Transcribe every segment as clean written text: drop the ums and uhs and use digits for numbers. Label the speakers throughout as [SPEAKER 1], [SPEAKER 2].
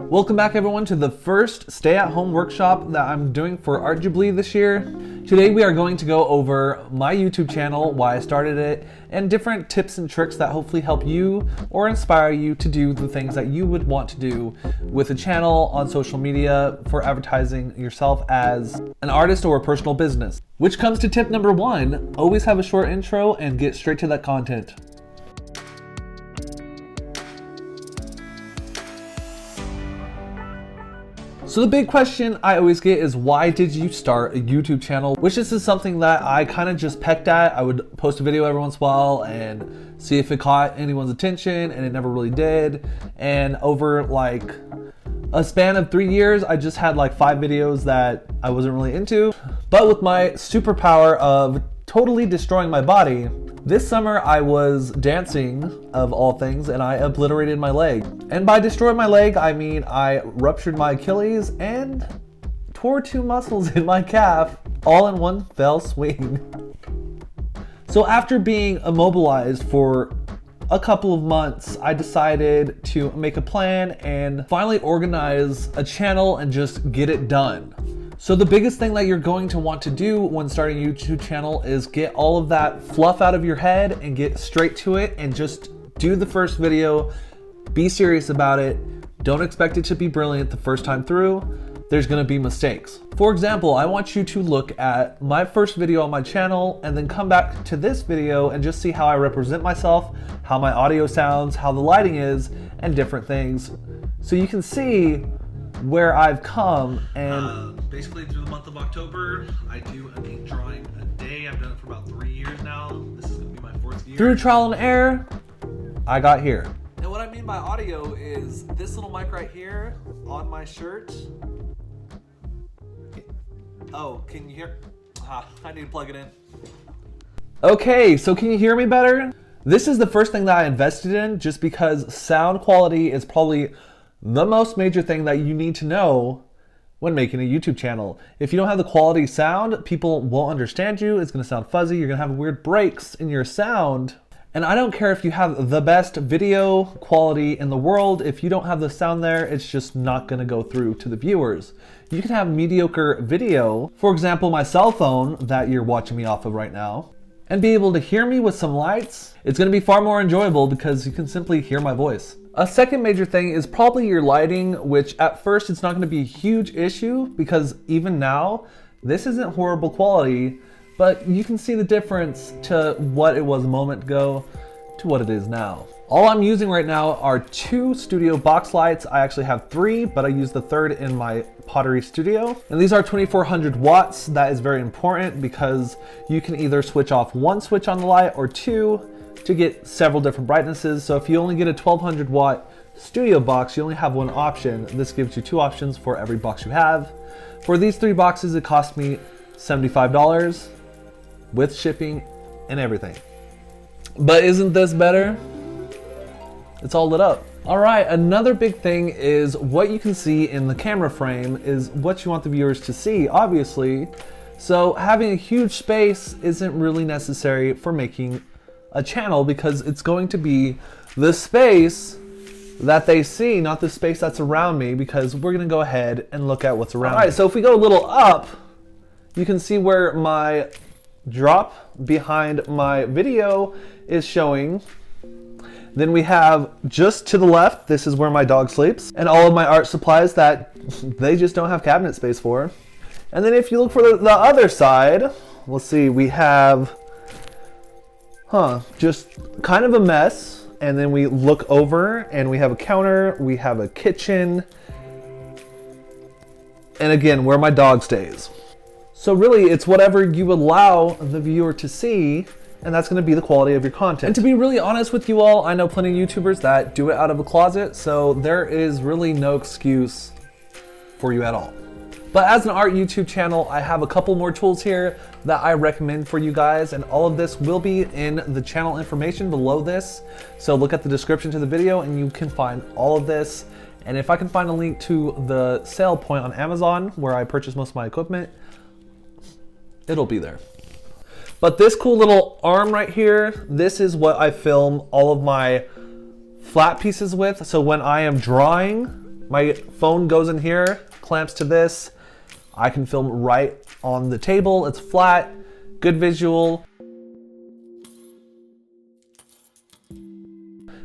[SPEAKER 1] Welcome back everyone to the first stay-at-home workshop that I'm doing for Art Jubilee this year. Today we are going to go over my YouTube channel, why I started it, and different tips and tricks that hopefully help you or inspire you to do the things that you would want to do with a channel on social media for advertising yourself as an artist or a personal business. Which comes to tip number one, always have a short intro and get straight to that content. So the big question I always get is, why did you start a YouTube channel? Which this is something that I kind of just pecked at. I would post a video every once in a while and see if it caught anyone's attention, and it never really did. And over like a span of 3 years, I just had like 5 videos that I wasn't really into. But with my superpower of totally destroying my body, this summer I was dancing, of all things, and I obliterated my leg. And by destroying my leg, I mean I ruptured my Achilles and tore 2 muscles in my calf, all in one fell swing. So after being immobilized for a couple of months, I decided to make a plan and finally organize a channel and just get it done. So the biggest thing that you're going to want to do when starting a YouTube channel is get all of that fluff out of your head and get straight to it and just do the first video. Be serious about it. Don't expect it to be brilliant the first time through. There's gonna be mistakes. For example, I want you to look at my first video on my channel and then come back to this video and just see how I represent myself, how my audio sounds, how the lighting is, and different things. So you can see where I've come. And
[SPEAKER 2] basically through the month of October, I do an ink drawing a day. I've done it for about 3 years now. This is gonna be my 4th year.
[SPEAKER 1] Through trial and error, I got here. And what I mean by audio is this little mic right here on my shirt. Oh, can you hear? I need to plug it in. Okay, so can you hear me better? This is the first thing that I invested in, just because sound quality is probably the most major thing that you need to know when making a YouTube channel. If you don't have the quality sound, people won't understand you. It's gonna sound fuzzy. You're gonna have weird breaks in your sound. And I don't care if you have the best video quality in the world. If you don't have the sound there, it's just not gonna go through to the viewers. You can have mediocre video, for example, my cell phone that you're watching me off of right now, and be able to hear me with some lights. It's gonna be far more enjoyable because you can simply hear my voice. A second major thing is probably your lighting, which at first it's not gonna be a huge issue because even now, this isn't horrible quality, but you can see the difference to what it was a moment ago to what it is now. All I'm using right now are 2 studio box lights. I actually have 3, but I use the 3rd in my pottery studio. And these are 2400 watts. That is very important because you can either switch off 1 switch on the light or 2 to get several different brightnesses. So if you only get a 1200 watt studio box, you only have 1 option. This gives you 2 options for every box you have. For these 3 boxes, it cost me $75 with shipping and everything. But isn't this better? It's all lit up. All right, another big thing is what you can see in the camera frame is what you want the viewers to see, obviously. So having a huge space isn't really necessary for making a channel because it's going to be the space that they see, not the space that's around me, because we're gonna go ahead and look at what's around me. All right, so if we go a little up, you can see where my drop behind my video is showing. Then we have just to the left, this is where my dog sleeps, and all of my art supplies that they just don't have cabinet space for. And then if you look for the other side, let's see, we have, just kind of a mess. And then we look over and we have a counter, we have a kitchen, and again, where my dog stays. So really, it's whatever you allow the viewer to see, and that's gonna be the quality of your content. And to be really honest with you all, I know plenty of YouTubers that do it out of a closet, so there is really no excuse for you at all. But as an art YouTube channel, I have a couple more tools here that I recommend for you guys, and all of this will be in the channel information below this. So look at the description to the video and you can find all of this. And if I can find a link to the sale point on Amazon where I purchase most of my equipment, it'll be there. But this cool little arm right here, this is what I film all of my flat pieces with. So when I am drawing, My phone goes in here, clamps to this. I can film right on the table. It's flat, good visual.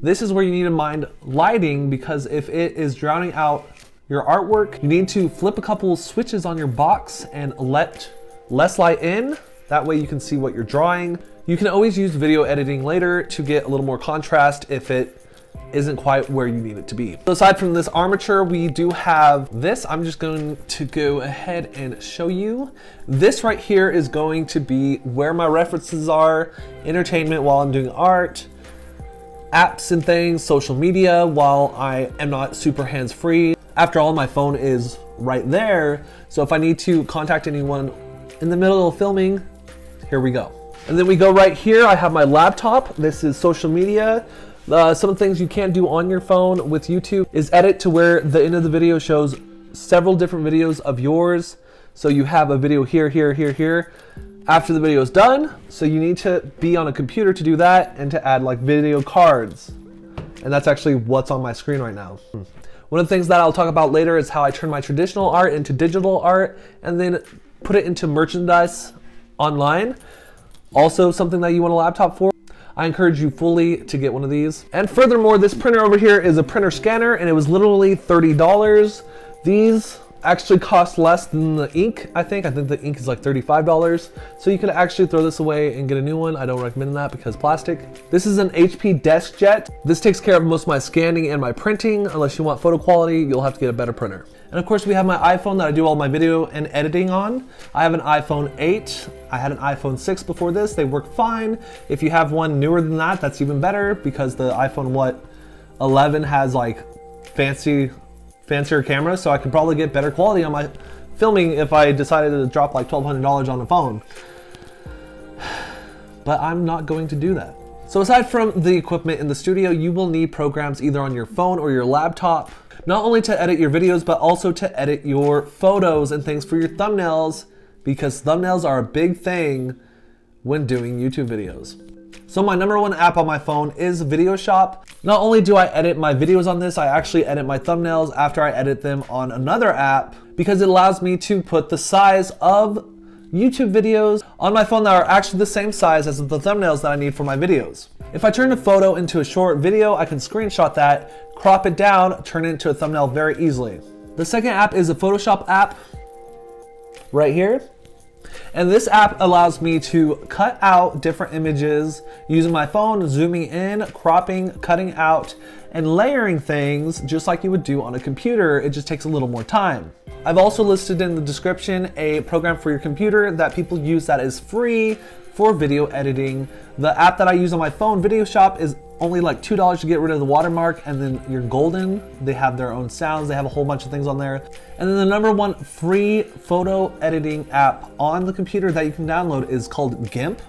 [SPEAKER 1] This is where you need to mind lighting, because if it is drowning out your artwork, you need to flip a couple switches on your box and let less light in. That way you can see what you're drawing. You can always use video editing later to get a little more contrast if it isn't quite where you need it to be. So aside from this armature, we do have this. I'm just going to go ahead and show you. This right here is going to be where my references are, entertainment while I'm doing art, apps and things, social media while I am not super hands-free. After all, my phone is right there. So if I need to contact anyone in the middle of filming, here we go. And then we go right here. I have my laptop. This is social media. Some of the things you can't do on your phone with YouTube is edit to where the end of the video shows several different videos of yours. So you have a video here, here, here, here, after the video is done. So you need to be on a computer to do that and to add like video cards. And that's actually what's on my screen right now. One of the things that I'll talk about later is how I turn my traditional art into digital art and then put it into merchandise online. Also something that you want a laptop for. I encourage you fully to get one of these. And furthermore, this printer over here is a printer scanner and it was literally $30. These actually cost less than the ink, I think. I think the ink is like $35. So you could actually throw this away and get a new one. I don't recommend that because plastic. This is an HP DeskJet. This takes care of most of my scanning and my printing. Unless you want photo quality, you'll have to get a better printer. And of course we have my iPhone that I do all my video and editing on. I have an iPhone 8. I had an iPhone 6 before this. They work fine. If you have one newer than that, that's even better because the iPhone 11 has like fancier camera, so I could probably get better quality on my filming if I decided to drop like $1,200 on a phone. But I'm not going to do that. So aside from the equipment in the studio, you will need programs either on your phone or your laptop, not only to edit your videos, but also to edit your photos and things for your thumbnails, because thumbnails are a big thing when doing YouTube videos. So my number one app on my phone is Videoshop. Not only do I edit my videos on this, I actually edit my thumbnails after I edit them on another app because it allows me to put the size of YouTube videos on my phone that are actually the same size as the thumbnails that I need for my videos. If I turn a photo into a short video, I can screenshot that, crop it down, turn it into a thumbnail very easily. The second app is a Photoshop app right here. And this app allows me to cut out different images using my phone, zooming in, cropping, cutting out, and layering things just like you would do on a computer. It just takes a little more time. I've also listed in the description a program for your computer that people use that is free for video editing. The app that I use on my phone, Videoshop, is only like $2 to get rid of the watermark, and then you're golden. They have their own sounds, they have a whole bunch of things on there. And then the number one free photo editing app on the computer that you can download is called GIMP.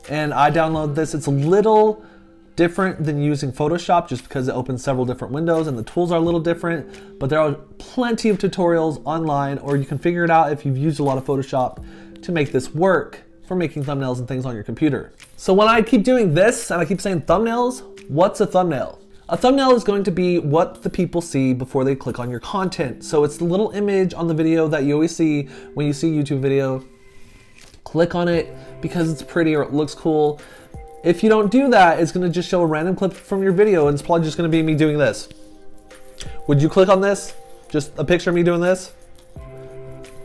[SPEAKER 1] And I downloaded this. It's a little different than using Photoshop just because it opens several different windows and the tools are a little different, but there are plenty of tutorials online, or you can figure it out if you've used a lot of Photoshop to make this work for making thumbnails and things on your computer. So when I keep doing this and I keep saying thumbnails, what's a thumbnail? A thumbnail is going to be what the people see before they click on your content. So it's the little image on the video that you always see when you see a YouTube video. Click on it because it's pretty or it looks cool. If you don't do that, it's gonna just show a random clip from your video and it's probably just gonna be me doing this. Would you click on this? Just a picture of me doing this?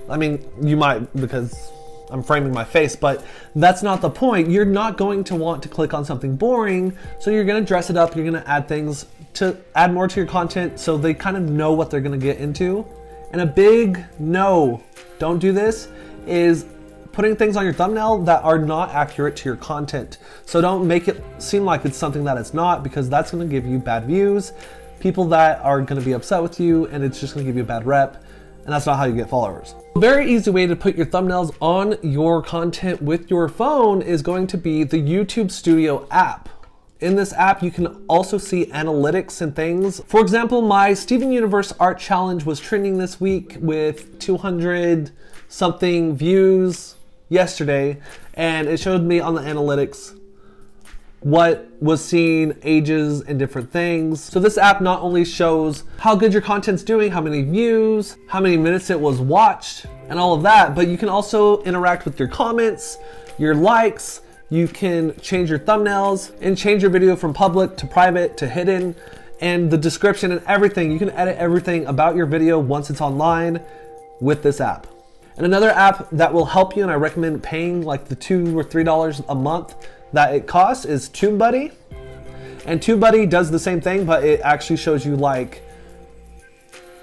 [SPEAKER 1] I mean, you might because I'm framing my face, but that's not the point. You're not going to want to click on something boring, so you're gonna dress it up, you're gonna add things to add more to your content so they kind of know what they're gonna get into. And a big no, don't do this, is putting things on your thumbnail that are not accurate to your content. So don't make it seem like it's something that it's not, because that's gonna give you bad views, people that are gonna be upset with you, and it's just gonna give you a bad rep. And that's not how you get followers. A very easy way to put your thumbnails on your content with your phone is going to be the YouTube Studio app. In this app, you can also see analytics and things. For example, my Steven Universe Art Challenge was trending this week with 200 something views yesterday, and it showed me on the analytics what was seen, ages, and different things. So this app not only shows how good your content's doing, how many views, how many minutes it was watched, and all of that, but you can also interact with your comments, your likes, you can change your thumbnails and change your video from public to private to hidden, and the description and everything. You can edit everything about your video once it's online with this app. And another app that will help you, and I recommend paying like the $2 or $3 a month that it costs, is TubeBuddy. And TubeBuddy does the same thing, but it actually shows you like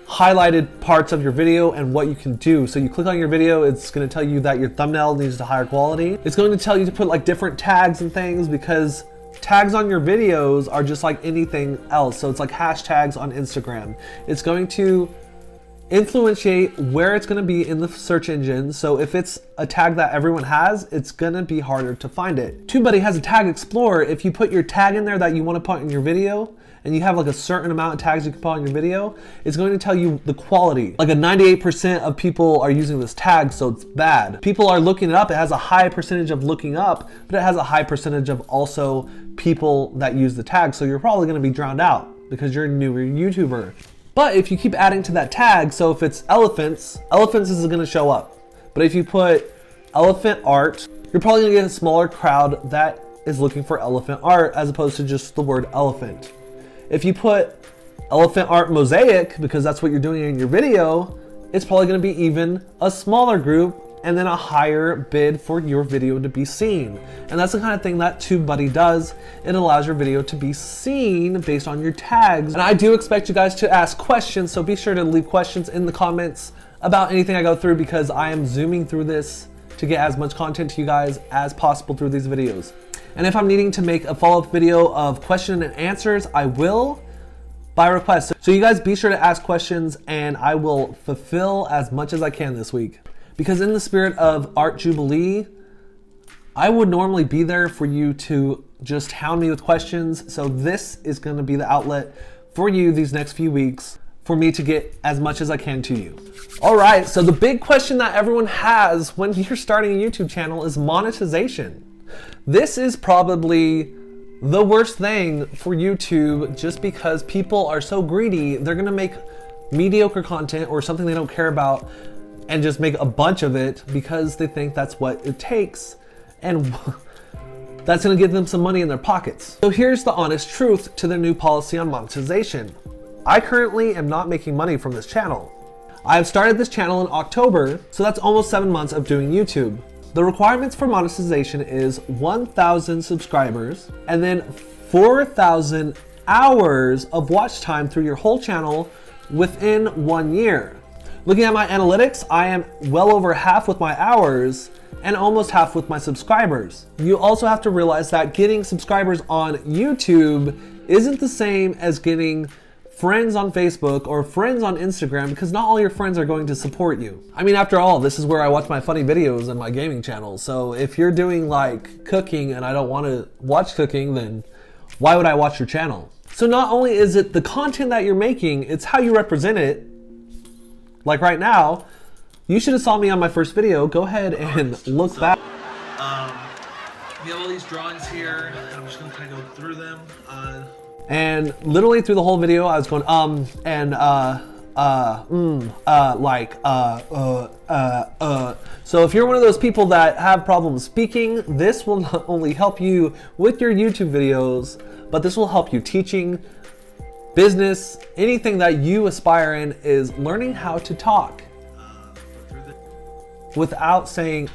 [SPEAKER 1] highlighted parts of your video and what you can do. So you click on your video, it's going to tell you that your thumbnail needs a higher quality. It's going to tell you to put like different tags and things, because tags on your videos are just like anything else. So it's like hashtags on Instagram. It's going to influentiate where it's going to be in the search engine. So if it's a tag that everyone has, it's going to be harder to find it. TubeBuddy has a tag explorer. If you put your tag in there that you want to put in your video, and you have like a certain amount of tags you can put on your video, it's going to tell you the quality. Like a 98% of people are using this tag, so it's bad. People are looking it up. It has a high percentage of looking up, but it has a high percentage of also people that use the tag. So you're probably going to be drowned out because you're a newer YouTuber. But if you keep adding to that tag, so if it's elephants, elephants is going to show up. But if you put elephant art, you're probably going to get a smaller crowd that is looking for elephant art as opposed to just the word elephant. If you put elephant art mosaic, because that's what you're doing in your video, it's probably going to be even a smaller group and then a higher bid for your video to be seen. And that's the kind of thing that TubeBuddy does. It allows your video to be seen based on your tags. And I do expect you guys to ask questions, so be sure to leave questions in the comments about anything I go through, because I am zooming through this to get as much content to you guys as possible through these videos. And if I'm needing to make a follow-up video of question and answers, I will by request. So you guys be sure to ask questions and I will fulfill as much as I can this week. Because in the spirit of Art Jubilee, I would normally be there for you to just hound me with questions. So this is going to be the outlet for you these next few weeks for me to get as much as I can to you. All right, so the big question that everyone has when you're starting a YouTube channel is monetization. This is probably the worst thing for YouTube, just because people are so greedy. They're gonna make mediocre content or something they don't care about and just make a bunch of it because they think that's what it takes, and that's gonna give them some money in their pockets. So here's the honest truth to their new policy on monetization. I currently am not making money from this channel. I have started this channel in October, so that's almost 7 months of doing YouTube. The requirements for monetization is 1,000 subscribers and then 4,000 hours of watch time through your whole channel within 1 year. Looking at my analytics, I am well over half with my hours and almost half with my subscribers. You also have to realize that getting subscribers on YouTube isn't the same as getting friends on Facebook or friends on Instagram, because not all your friends are going to support you. I mean, after all, this is where I watch my funny videos and my gaming channel. So if you're doing like cooking and I don't want to watch cooking, then why would I watch your channel? So not only is it the content that you're making, it's how you represent it. Like right now, you should have saw me on my first video. Go ahead and look back.
[SPEAKER 2] We have all these drawings here. I'm just gonna kind of go through them.
[SPEAKER 1] And literally through the whole video, I was going, So if you're one of those people that have problems speaking, this will not only help you with your YouTube videos, but this will help you teaching, business, anything that you aspire in is learning how to talk without saying,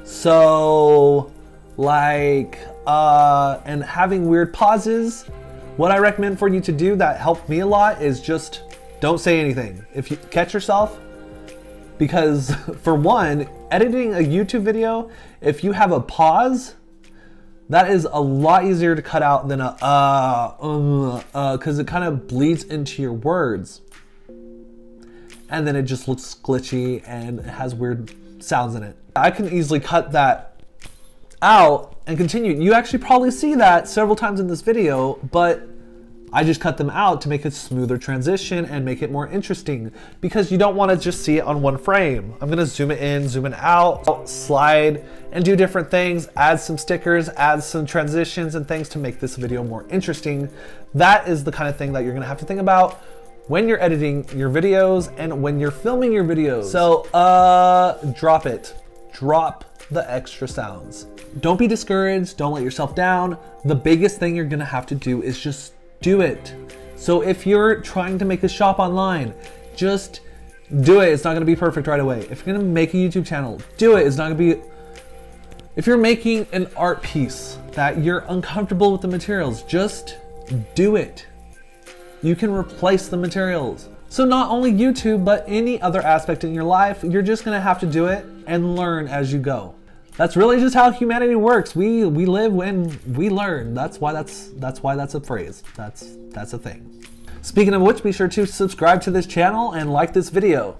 [SPEAKER 1] so, like, and having weird pauses. What I recommend for you to do that helped me a lot is just don't say anything. If you catch yourself, because for one, editing a YouTube video, if you have a pause, that is a lot easier to cut out than a because it kind of bleeds into your words. And then it just looks glitchy and it has weird sounds in it. I can easily cut that out and continue. You actually probably see that several times in this video, but I just cut them out to make a smoother transition and make it more interesting because you don't want to just see it on one frame. I'm gonna zoom it in, zoom it out, slide, and do different things, add some stickers, add some transitions and things to make this video more interesting. That is the kind of thing that you're gonna have to think about when you're editing your videos and when you're filming your videos. So drop it. Drop the extra sounds. Don't be discouraged, don't let yourself down. The biggest thing you're gonna have to do is just do it. So if you're trying to make a shop online, just do it. It's not gonna be perfect right away. If you're gonna make a YouTube channel, do it. It's not gonna be, if you're making an art piece that you're uncomfortable with the materials, just do it. You can replace the materials. So not only YouTube, but any other aspect in your life, you're just gonna have to do it and learn as you go. That's really just how humanity works. We live when we learn. That's why that's a phrase. That's a thing. Speaking of which, be sure to subscribe to this channel and like this video.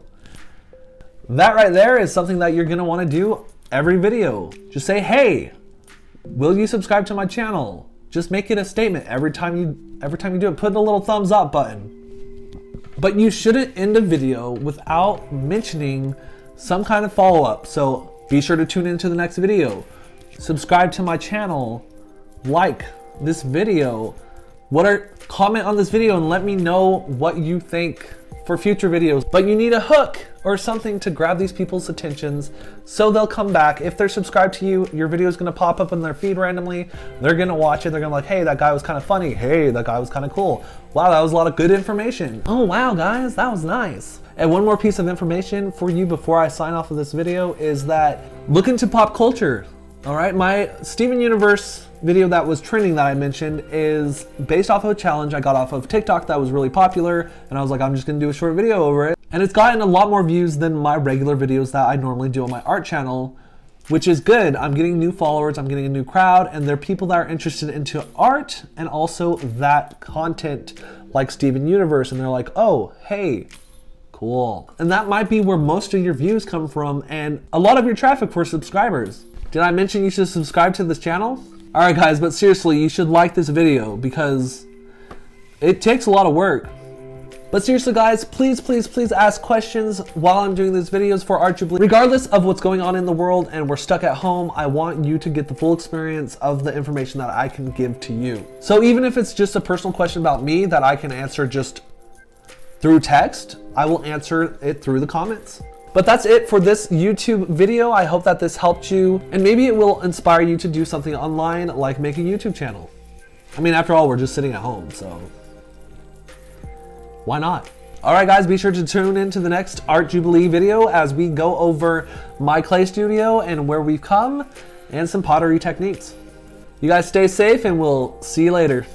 [SPEAKER 1] That right there is something that you're gonna wanna do every video. Just say, hey, will you subscribe to my channel? Just make it a statement every time you do it. Put a little thumbs up button. But you shouldn't end a video without mentioning some kind of follow-up. So be sure to tune into the next video. Subscribe to my channel, like this video, comment on this video and let me know what you think for future videos. But you need a hook or something to grab these people's attentions so they'll come back. If they're subscribed to you, your video is gonna pop up in their feed randomly. They're gonna watch it, they're gonna be like, hey, that guy was kind of funny. Hey, that guy was kind of cool. Wow, that was a lot of good information. Oh wow, guys, that was nice. And one more piece of information for you before I sign off of this video is that look into pop culture. All right, my Steven Universe video that was trending that I mentioned is based off of a challenge I got off of TikTok that was really popular, and I was like, I'm just gonna do a short video over it. And it's gotten a lot more views than my regular videos that I normally do on my art channel, which is good. I'm getting new followers, I'm getting a new crowd, and they're people that are interested into art and also that content like Steven Universe, and they're like, oh, hey, cool. And that might be where most of your views come from and a lot of your traffic for subscribers. Did I mention you should subscribe to this channel? All right guys, but seriously, you should like this video because it takes a lot of work. But seriously guys, please ask questions while I'm doing these videos for Art Jubilee. Regardless of what's going on in the world and we're stuck at home, I want you to get the full experience of the information that I can give to you. So even if it's just a personal question about me that I can answer just through text, I will answer it through the comments. But that's it for this YouTube video. I hope that this helped you and maybe it will inspire you to do something online like make a YouTube channel. I mean, after all, we're just sitting at home, so why not? All right guys, be sure to tune into the next Art Jubilee video as we go over my clay studio and where we've come and some pottery techniques. You guys stay safe and we'll see you later.